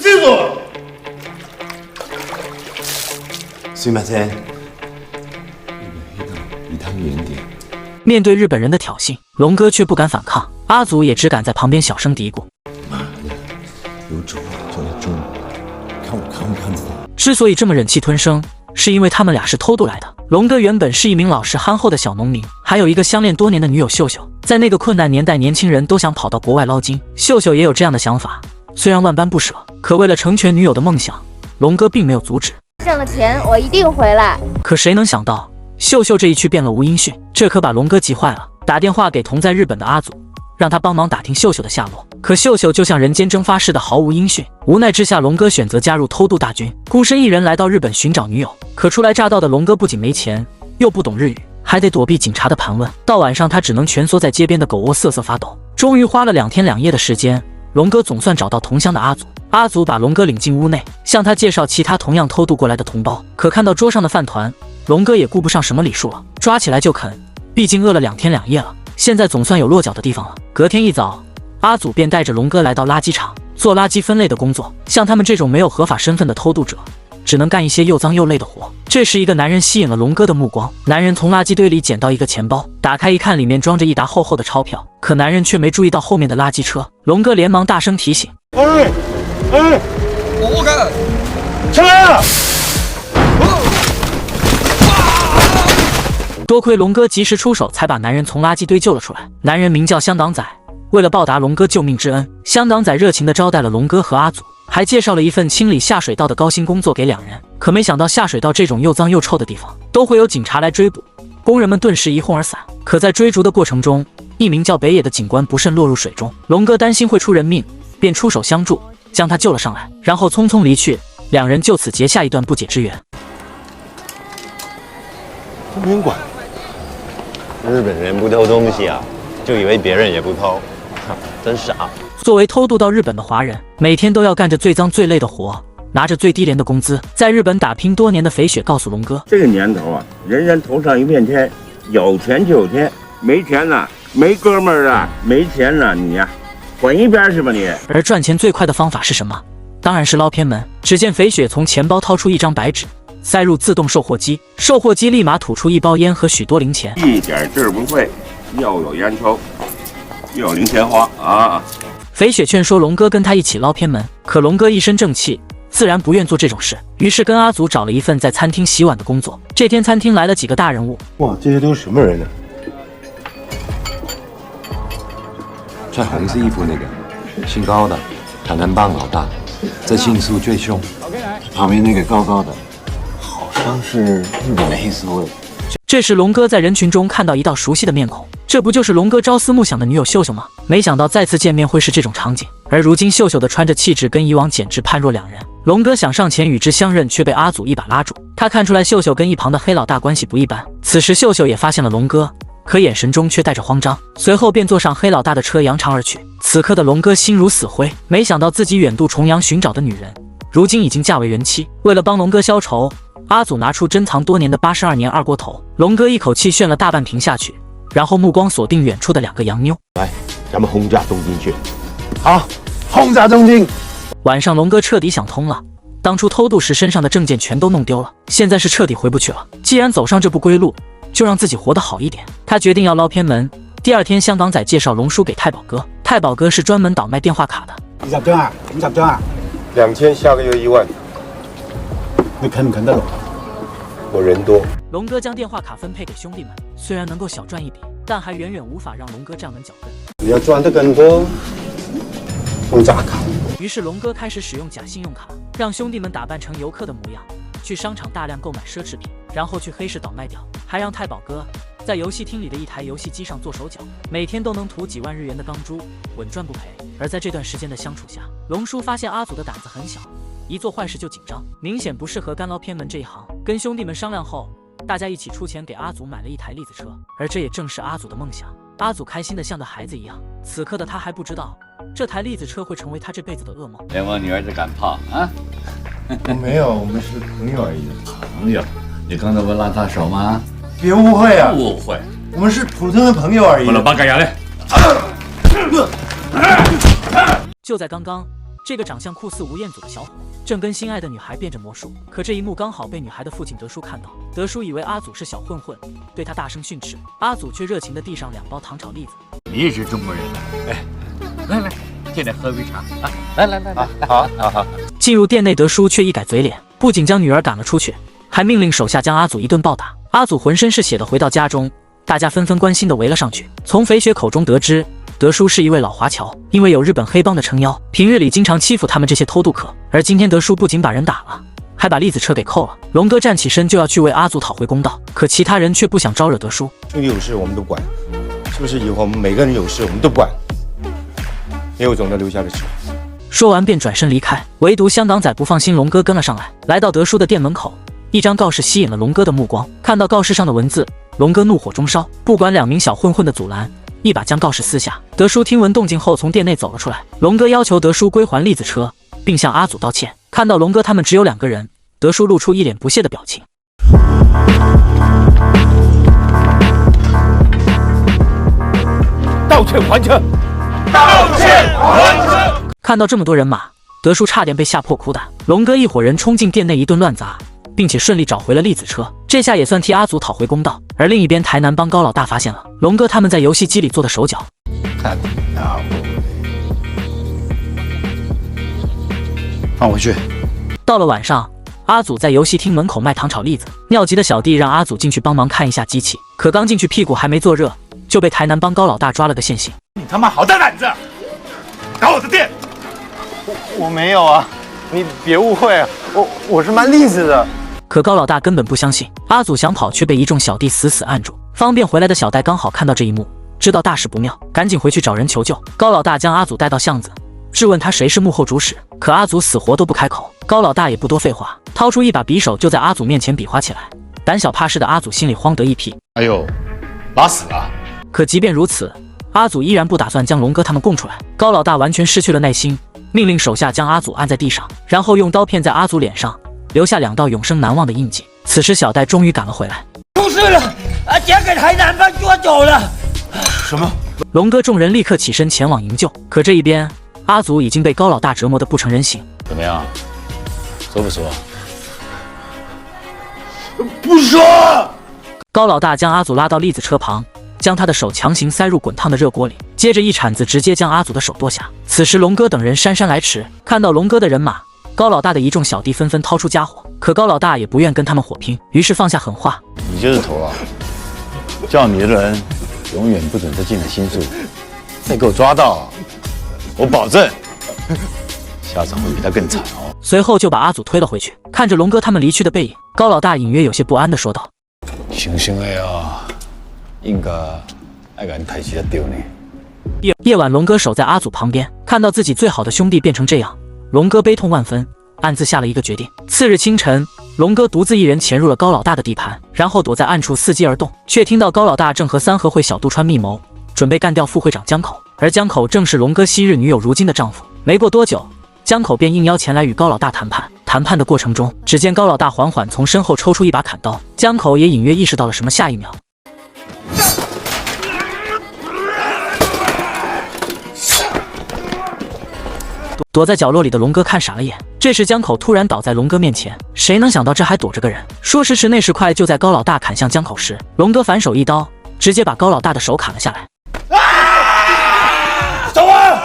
记住。すみません。离他们远点。面对日本人的挑衅，龙哥却不敢反抗，阿祖也只敢在旁边小声嘀咕：“妈的，有种就要中，看我看不看得到。”之所以这么忍气吞声，是因为他们俩是偷渡来的。龙哥原本是一名老实憨厚的小农民，还有一个相恋多年的女友秀秀。在那个困难年代，年轻人都想跑到国外捞金，秀秀也有这样的想法。虽然万般不舍，可为了成全女友的梦想，龙哥并没有阻止。挣了钱，我一定回来。可谁能想到，秀秀这一去变了无音讯，这可把龙哥急坏了，打电话给同在日本的阿祖，让他帮忙打听秀秀的下落。可秀秀就像人间蒸发似的毫无音讯。无奈之下，龙哥选择加入偷渡大军，孤身一人来到日本寻找女友。可初来乍到的龙哥不仅没钱，又不懂日语，还得躲避警察的盘问。到晚上，他只能蜷缩在街边的狗窝瑟瑟发抖。终于花了2天2夜的时间，龙哥总算找到同乡的阿祖。阿祖把龙哥领进屋内，向他介绍其他同样偷渡过来的同胞。可看到桌上的饭团，龙哥也顾不上什么礼数了，抓起来就啃。毕竟饿了2天2夜了，现在总算有落脚的地方了。隔天一早，阿祖便带着龙哥来到垃圾场做垃圾分类的工作。像他们这种没有合法身份的偷渡者，只能干一些又脏又累的活。这时，一个男人吸引了龙哥的目光。男人从垃圾堆里捡到一个钱包，打开一看，里面装着一沓厚厚的钞票。可男人却没注意到后面的垃圾车。龙哥连忙大声提醒：“我看，起来啊！”多亏龙哥及时出手，才把男人从垃圾堆救了出来。男人名叫香党仔，为了报答龙哥救命之恩，香党仔热情地招待了龙哥和阿祖，还介绍了一份清理下水道的高薪工作给两人。可没想到，下水道这种又脏又臭的地方，都会有警察来追捕，工人们顿时一哄而散。可在追逐的过程中，一名叫北野的警官不慎落入水中，龙哥担心会出人命，便出手相助，将他救了上来，然后匆匆离去。两人就此结下一段不解之缘。这没人管。日本人不偷东西啊，就以为别人也不偷，真傻。作为偷渡到日本的华人，每天都要干着最脏最累的活，拿着最低廉的工资，在日本打拼多年的肥雪告诉龙哥，这个年头啊，人人头上一片天，有钱就有天，没钱了，没哥们儿啊，没钱了，你呀，滚一边去吧你。而赚钱最快的方法是什么？当然是捞偏门。只见肥雪从钱包掏出一张白纸，塞入自动售货机，售货机立马吐出一包烟和许多零钱。一点事儿不会，又有烟抽，又有零钱花啊！肥雪劝说龙哥跟他一起捞偏门，可龙哥一身正气，自然不愿做这种事，于是跟阿祖找了一份在餐厅洗碗的工作。这天餐厅来了几个大人物。哇，这些都是什么人呢？穿红色衣服那个，姓高的，坦坦帮老大，这姓苏最凶。旁边那个高高的，好像是日本的黑社会。这时龙哥在人群中看到一道熟悉的面孔，这不就是龙哥朝思暮想的女友秀秀吗？没想到再次见面会是这种场景，而如今秀秀的穿着气质跟以往简直判若两人。龙哥想上前与之相认，却被阿祖一把拉住。他看出来秀秀跟一旁的黑老大关系不一般，此时秀秀也发现了龙哥，可眼神中却带着慌张，随后便坐上黑老大的车扬长而去。此刻的龙哥心如死灰，没想到自己远渡重洋寻找的女人，如今已经嫁为人妻。为了帮龙哥消愁，阿祖拿出珍藏多年的82年二锅头，龙哥一口气炫了大半瓶下去，然后目光锁定远处的2个洋妞。来，咱们轰炸东京去！好，轰炸东京！晚上龙哥彻底想通了，当初偷渡时身上的证件全都弄丢了，现在是彻底回不去了。既然走上这步归路，就让自己活得好一点。他决定要捞偏门。第二天，香港仔介绍龙叔给太保哥，太保哥是专门倒卖电话卡的。20張啊，50張啊，2000，下个月1万。你啃唔啃得落？我人多。龙哥将电话卡分配给兄弟们，虽然能够小赚一笔，但还远远无法让龙哥站稳脚跟。你要賺得更多，用假卡。于是龙哥开始使用假信用卡，让兄弟们打扮成游客的模样，去商场大量购买奢侈品，然后去黑市倒卖掉。还让太保哥在游戏厅里的一台游戏机上做手脚，每天都能图几万日元的钢珠，稳赚不赔。而在这段时间的相处下，龙叔发现阿祖的胆子很小，一做坏事就紧张，明显不适合干捞偏门这一行。跟兄弟们商量后，大家一起出钱给阿祖买了一台栗子车，而这也正是阿祖的梦想。阿祖开心的像个孩子一样，此刻的他还不知道，这台栗子车会成为他这辈子的噩梦。连我女儿都敢泡啊！我没有，我们是朋友而已。朋友，你刚才不拉他手吗？别误会啊！误会，我们是普通的朋友而已。我老八嘎牙嘞！就在刚刚，这个长相酷似吴彦祖的小伙正跟心爱的女孩变着魔术，可这一幕刚好被女孩的父亲德叔看到。德叔以为阿祖是小混混，对他大声训斥，阿祖却热情地递上2包糖炒栗子。你也是中国人呐、来来，进来喝杯茶啊！来，好。进入店内，德叔却一改嘴脸，不仅将女儿赶了出去，还命令手下将阿祖一顿暴打。阿祖浑身是血的回到家中，大家纷纷关心地围了上去。从肥雪口中得知，德叔是一位老华侨，因为有日本黑帮的撑腰，平日里经常欺负他们这些偷渡客。而今天德叔不仅把人打了，还把栗子车给扣了。龙哥站起身就要去为阿祖讨回公道，可其他人却不想招惹德叔。兄弟有事我们都管，是不是以后我们每个人有事我们都管？也有总的留下的事。说完便转身离开，唯独香港仔不放心龙哥跟了上来。来到德叔的店门口，一张告示吸引了龙哥的目光。看到告示上的文字，龙哥怒火中烧，不管2名小混混的阻拦，一把将告示撕下。德叔听闻动静后从店内走了出来，龙哥要求德叔归还栗子车，并向阿祖道歉。看到龙哥他们只有2个人，德叔露出一脸不屑的表情。道歉还车！道歉还车！看到这么多人马，德叔差点被吓破裤裆。龙哥一伙人冲进店内一顿乱砸，并且顺利找回了栗子车，这下也算替阿祖讨回公道。而另一边，台南帮高老大发现了龙哥他们在游戏机里做的手脚，放回去。到了晚上，阿祖在游戏厅门口卖糖炒栗子，尿急的小弟让阿祖进去帮忙看一下机器，可刚进去屁股还没坐热，就被台南帮高老大抓了个现行。你他妈好大胆子，搞我的店！我没有啊，你别误会啊，我是卖栗子的。可高老大根本不相信，阿祖想跑却被一众小弟死死按住。方便回来的小戴刚好看到这一幕，知道大事不妙，赶紧回去找人求救。高老大将阿祖带到巷子，质问他谁是幕后主使，可阿祖死活都不开口。高老大也不多废话，掏出一把匕首就在阿祖面前比划起来。胆小怕事的阿祖心里慌得一批，哎呦，拉屎了！可即便如此，阿祖依然不打算将龙哥他们供出来。高老大完全失去了耐心，命令手下将阿祖按在地上，然后用刀片在阿祖脸上留下2道永生难忘的印记。此时小戴终于赶了回来，出事了！姐给台南帮捉走了。什么？龙哥众人立刻起身前往营救，可这一边阿祖已经被高老大折磨得不成人形。怎么样？说不说？不说。高老大将阿祖拉到栗子车旁，将他的手强行塞入滚烫的热锅里，接着一铲子直接将阿祖的手剁下。此时龙哥等人姗姗来迟，看到龙哥的人马，高老大的一众小弟纷纷掏出家伙，可高老大也不愿跟他们火拼，于是放下狠话：你就是头啊！叫你的人永远不准再进来新宿，再给我抓到，我保证下场会比他更惨哦。随后就把阿祖推了回去。看着龙哥他们离去的背影，高老大隐约有些不安地说道：醒醒的啊，应该爱敢抬起来丢呢。夜晚，龙哥守在阿祖旁边，看到自己最好的兄弟变成这样，龙哥悲痛万分，暗自下了一个决定。次日清晨，龙哥独自一人潜入了高老大的地盘，然后躲在暗处伺机而动，却听到高老大正和三合会小渡川密谋，准备干掉副会长江口，而江口正是龙哥昔日女友如今的丈夫。没过多久，江口便应邀前来与高老大谈判。谈判的过程中，只见高老大缓缓从身后抽出一把砍刀，江口也隐约意识到了什么，下一秒躲在角落里的龙哥看傻了眼。这时江口突然倒在龙哥面前，谁能想到这还躲着个人。说时迟那时快，就在高老大砍向江口时，龙哥反手一刀，直接把高老大的手砍了下来。走啊！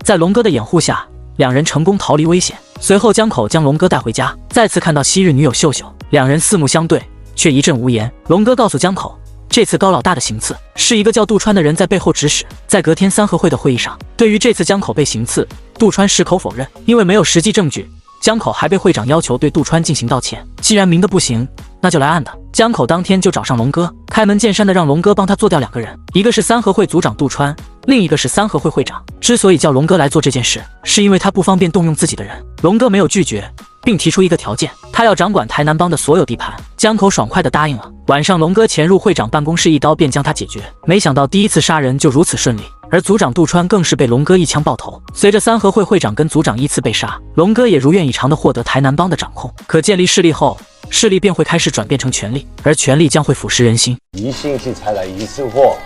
在龙哥的掩护下，两人成功逃离危险。随后江口将龙哥带回家，再次看到昔日女友秀秀，两人四目相对，却一阵无言。龙哥告诉江口，这次高老大的行刺是一个叫渡川的人在背后指使。在隔天三合会的会议上，对于这次江口被行刺，渡川矢口否认，因为没有实际证据。江口还被会长要求对渡川进行道歉，既然明的不行，那就来暗的。江口当天就找上龙哥，开门见山的让龙哥帮他做掉两个人，一个是三合会组长渡川，另一个是三合会会长。之所以叫龙哥来做这件事，是因为他不方便动用自己的人。龙哥没有拒绝，并提出一个条件，他要掌管台南帮的所有地盘。江口爽快地答应了。晚上龙哥潜入会长办公室，一刀便将他解决。没想到第一次杀人就如此顺利，而组长渡川更是被龙哥一枪爆头。随着三合会会长跟组长依次被杀，龙哥也如愿以偿地获得台南帮的掌控。可建立势力后，势力便会开始转变成权力，而权力将会腐蚀人心。一信息才来一次货，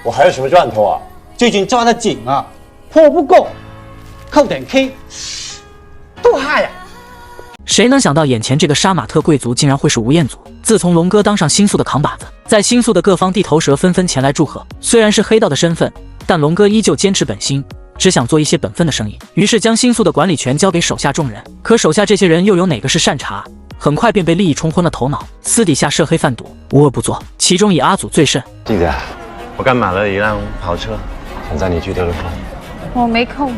我还有什么赚头啊？最近抓得紧啊，破不够，扣点 K， 多嗨呀！谁能想到眼前这个杀马特贵族竟然会是吴彦祖？自从龙哥当上新宿的扛把子，在新宿的各方地头蛇纷纷前来祝贺。虽然是黑道的身份，但龙哥依旧坚持本心，只想做一些本分的生意，于是将新宿的管理权交给手下众人。可手下这些人又有哪个是善茬？很快便被利益冲昏了头脑，私底下涉黑贩毒，无恶不作，其中以阿祖最甚。记得，我刚买了一辆跑车，想载你去德鲁克。我没空。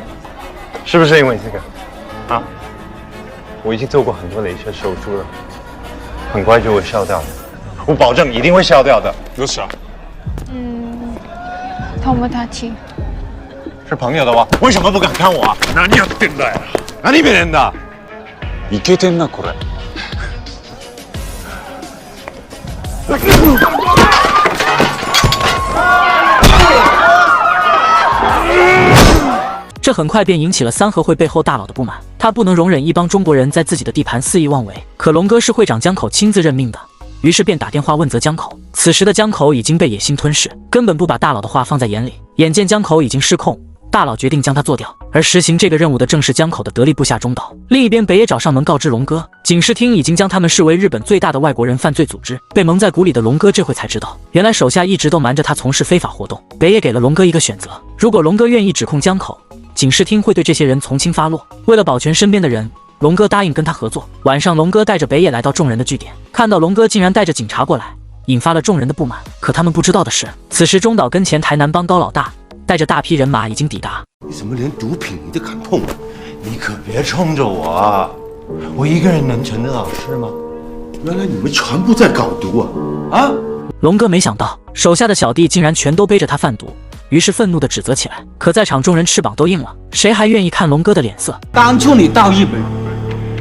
是不是因为这个？啊？我已经做过很多镭射手术了，很快就会消掉的，我保证一定会消掉的。有事啊？友達。是朋友的话，为什么不敢看我啊？何やってんだよ。何見てんだ？イケてんなこれ。这很快便引起了三合会背后大佬的不满，他不能容忍一帮中国人在自己的地盘肆意妄为。可龙哥是会长江口亲自任命的，于是便打电话问责江口。此时的江口已经被野心吞噬，根本不把大佬的话放在眼里。眼见江口已经失控，大佬决定将他做掉，而实行这个任务的正是江口的得力部下中岛。另一边，北野找上门告知龙哥，警视厅已经将他们视为日本最大的外国人犯罪组织。被蒙在鼓里的龙哥这回才知道，原来手下一直都瞒着他从事非法活动。北野给了龙哥一个选择，如果龙哥愿意指控江口，警视厅会对这些人从轻发落。为了保全身边的人，龙哥答应跟他合作。晚上，龙哥带着北野来到众人的据点，看到龙哥竟然带着警察过来，引发了众人的不满。可他们不知道的是，此时中岛跟前台南帮高老大带着大批人马已经抵达。你怎么连毒品你都敢碰？你可别冲着我啊！我一个人能成得了事吗？原来你们全部在搞毒啊！啊！龙哥没想到手下的小弟竟然全都背着他贩毒，于是愤怒地指责起来。可在场众人翅膀都硬了，谁还愿意看龙哥的脸色？当初你到日本，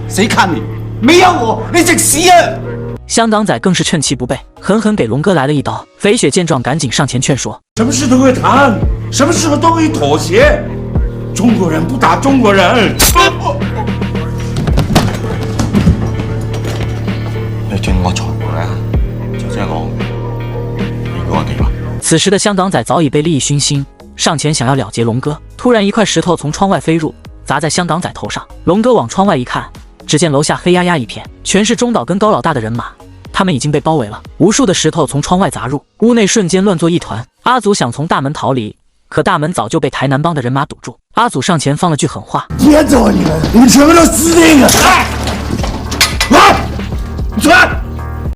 谁看你？没有我，你食屎啊！香港仔更是趁其不备，狠狠给龙哥来了一刀。肥雪见状，赶紧上前劝说：什么事都会谈，什么时候都可以妥协。中国人不打中国人。你見我財務咧，就即係我，你估我點啊？此時的香港仔早已被利益熏心，上前想要了結龍哥。突然一塊石頭從窗外飛入，砸在香港仔頭上。龍哥往窗外一看，只見樓下黑壓壓一片，全是中島跟高老大的人馬，他們已經被包圍了。無數的石頭從窗外砸入，屋內瞬間亂作一團。阿祖想從大門逃離，可大門早就被台南幫的人馬堵住。阿祖上前放了句狠話：接走你們，你們全部都死定了！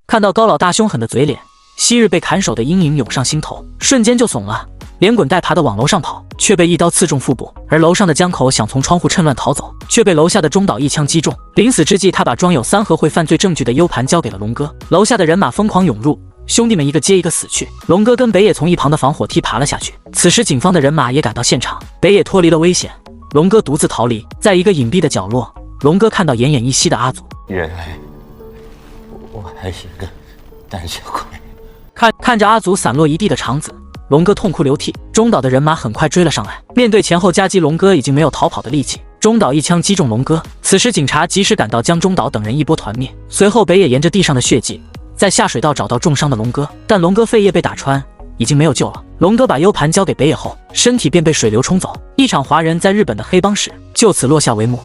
看到高老大凶狠的嘴脸，昔日被砍手的阴影涌上心头，瞬間就慫了，連滾帶爬的往樓上跑，卻被一刀刺中腹部。而樓上的江口想從窗戶趁亂逃走，卻被樓下的中島一槍擊中。臨死之際，他把裝有三合會犯罪證據的 U 盤交給了龍哥。樓下的人馬瘋狂湧入，兄弟們一個接一個死去。龍哥跟北野從一旁的防火梯爬了下去。此時警方的人馬也趕到現場，北野脫離了危險，龍哥獨自逃離。在一個隱蔽的角落，龍哥看到奄奄一息的阿祖。原來我還是個膽小鬼。看着阿祖散落一地的腸子，龍哥痛哭流涕。中島的人馬很快追了上來，面對前後夾擊，龍哥已經沒有逃跑的力氣。中島一槍擊中龍哥，此時警察及時趕到，將中島等人一波團滅。隨後北野沿着地上的血跡，在下水道找到重傷的龍哥，但龍哥肺葉被打穿，已經沒有救了。龍哥把 U 盤交給北野後，身體便被水流沖走。一場華人在日本的黑幫史就此落下帷幕。